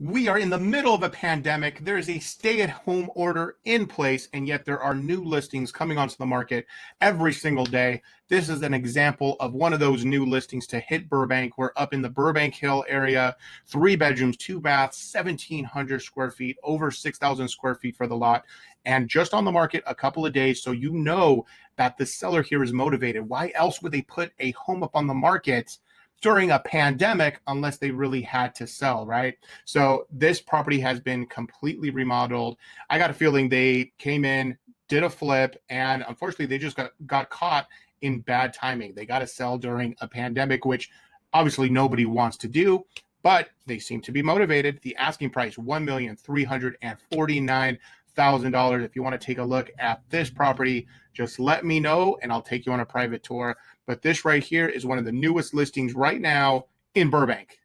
We are in the middle of a pandemic. There is a stay-at-home order in place, and yet there are new listings coming onto the market every single day. This is an example of one of those new listings to hit Burbank. We're up in the Burbank Hill area, 3 bedrooms, 2 baths, 1,700 square feet, over 6,000 square feet for the lot, and just on the market a couple of days. So you know that the seller here is motivated. Why else would they put a home up on the market during a pandemic unless they really had to sell, right? So this property has been completely remodeled. I got a feeling they came in, did a flip, and unfortunately they just got caught in bad timing. They got to sell during a pandemic, which obviously nobody wants to do, but they seem to be motivated. The asking price, $1,349,000. If you want to take a look at this property, just let me know and I'll take you on a private tour. But this right here is one of the newest listings right now in Burbank.